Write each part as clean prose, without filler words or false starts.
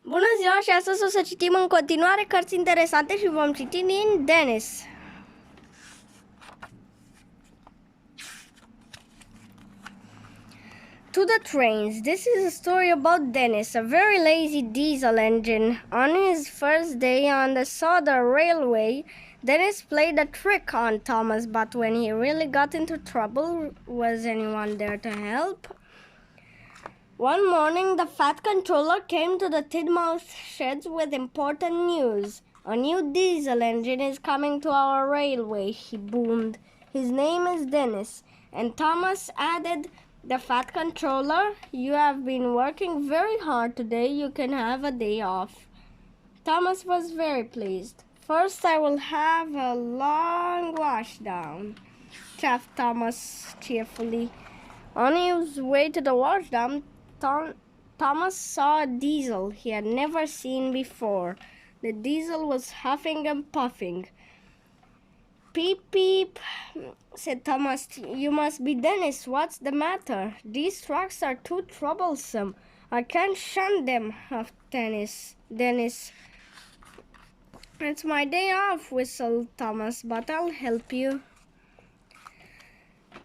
Bună ziua și astăzi o să citim în continuare cărți interesante și vom citi din Dennis. To the trains. This is a story about Dennis, a very lazy diesel engine. On his first day on the Southern Railway, Dennis played a trick on Thomas, but when he really got into trouble, was anyone there to help? One morning, the Fat Controller came to the Tidmouth sheds with important news. A new diesel engine is coming to our railway, he boomed. His name is Dennis. And Thomas added, the Fat Controller, you have been working very hard today. You can have a day off. Thomas was very pleased. First, I will have a long wash down, chaffed Thomas cheerfully. On his way to the washdown, Thomas saw a diesel he had never seen before. The diesel was huffing and puffing. Peep, peep, said Thomas. You must be Dennis. What's the matter? These trucks are too troublesome. I can't shun them, huffed Dennis. It's my day off, whistled Thomas, but I'll help you.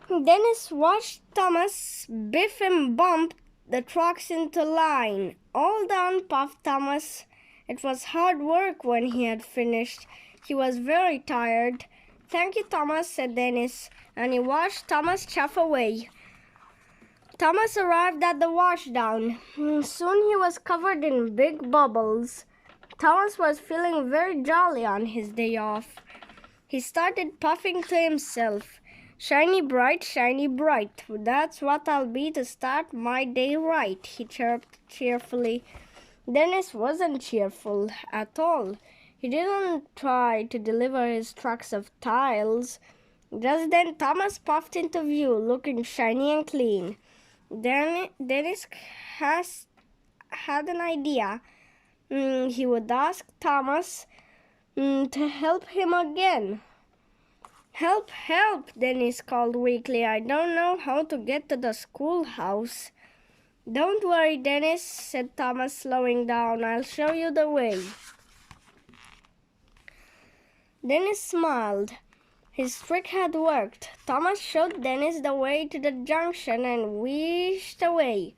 Dennis watched Thomas biff and bump the trucks into line. All done, puffed Thomas. It was hard work when he had finished. He was very tired. Thank you, Thomas, said Dennis, and he watched Thomas chaff away. Thomas arrived at the washdown. Soon he was covered in big bubbles. Thomas was feeling very jolly on his day off. He started puffing to himself. Shiny bright, that's what I'll be to start my day right, he chirped cheerfully. Dennis wasn't cheerful at all. He didn't try to deliver his trucks of tiles. Just then Thomas puffed into view, looking shiny and clean. Then Dennis had an idea. He would ask Thomas to help him again. Help, help, Dennis called weakly. I don't know how to get to the schoolhouse. Don't worry, Dennis, said Thomas, slowing down. I'll show you the way. Dennis smiled. His trick had worked. Thomas showed Dennis the way to the junction and wheezed away.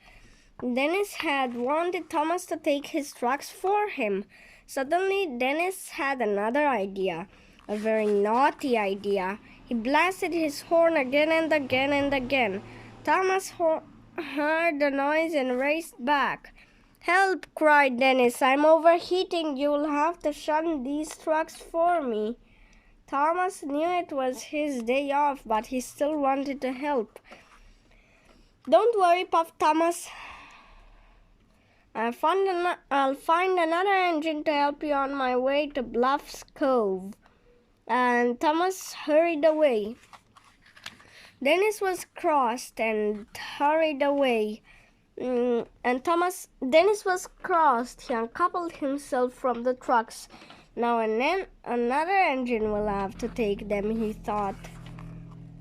Dennis had wanted Thomas to take his trucks for him. Suddenly, Dennis had another idea. A very naughty idea. He blasted his horn again and again and again. Thomas heard the noise and raced back. Help, cried Dennis. I'm overheating. You'll have to shun these trucks for me. Thomas knew it was his day off, but he still wanted to help. Don't worry, puffed Thomas. I'll find another engine to help you on my way to Bluff's Cove. And Thomas hurried away. Dennis was crossed and hurried away. Dennis was crossed. He uncoupled himself from the trucks. Now and then another engine will have to take them, he thought.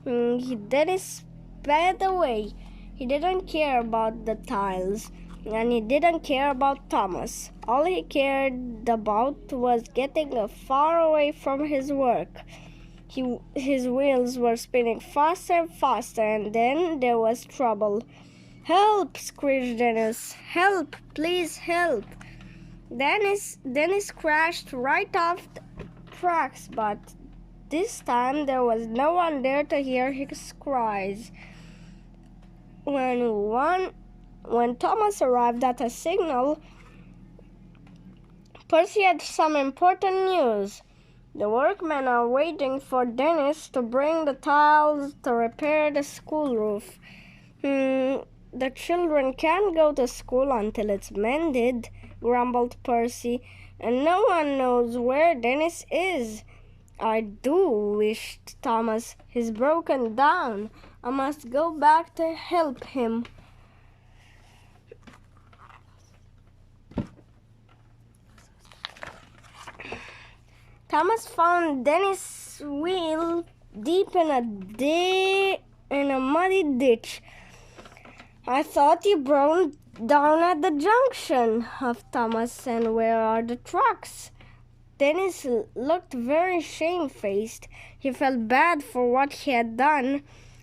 Dennis sped away. He didn't care about the tiles. And he didn't care about Thomas. All he cared about was getting far away from his work. His wheels were spinning faster and faster, and then there was trouble. Help, screeched Dennis. Help, please help. Dennis crashed right off the tracks, but this time there was no one there to hear his cries. When Thomas arrived at a signal, Percy had some important news. The workmen are waiting for Dennis to bring the tiles to repair the school roof. The children can't go to school until it's mended, grumbled Percy, and no one knows where Dennis is. I do, wished Thomas. He's broken down. I must go back to help him. Thomas found Dennis' wheel deep in a muddy ditch. I thought you down at the junction of Thomas, and where are the trucks? Dennis looked very shamefaced. He felt bad for what he had done.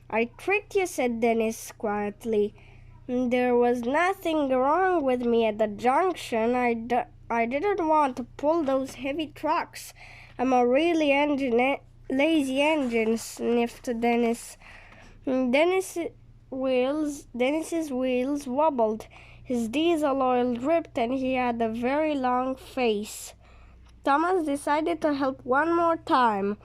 I tricked you, said Dennis quietly. There was nothing wrong with me at the junction. I didn't want to pull those heavy trucks. I'm a really lazy engine, sniffed Dennis. Dennis's wheels wobbled. His diesel oil dripped, and he had a very long face. Thomas decided to help one more time.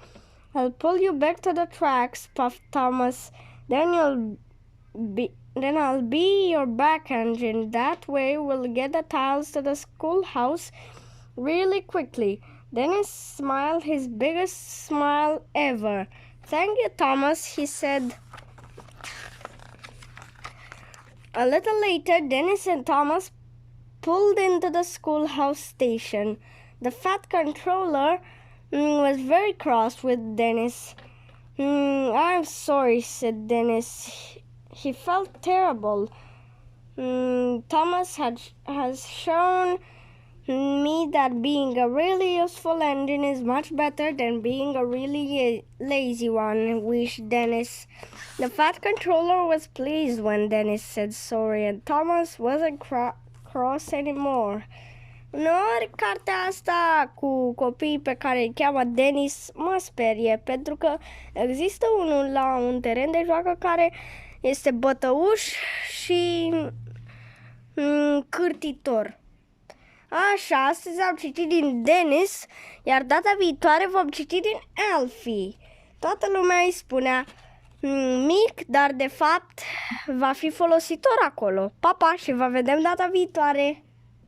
I'll pull you back to the tracks, puffed Thomas. Then I'll be your back engine. That way we'll get the tiles to the schoolhouse really quickly. Dennis smiled his biggest smile ever. Thank you, Thomas, he said. A little later, Dennis and Thomas pulled into the schoolhouse station. The fat controller was very cross with Dennis. I'm sorry, said Dennis. He felt terrible. Thomas has shown me that being a really useful engine is much better than being a really lazy one, wished Dennis. The fat controller was pleased when Dennis said sorry, and Thomas wasn't cross anymore. Uneori cartea asta cu copiii pe care îi cheamă Dennis mă sperie, pentru că există unul la un teren de joacă care este bătăuș și cârtitor. Așa, astăzi am citit din Dennis, iar data viitoare vom citi din Alfie. Toată lumea îi spunea mic, dar de fapt va fi folositor acolo. Pa, pa, și vă vedem data viitoare!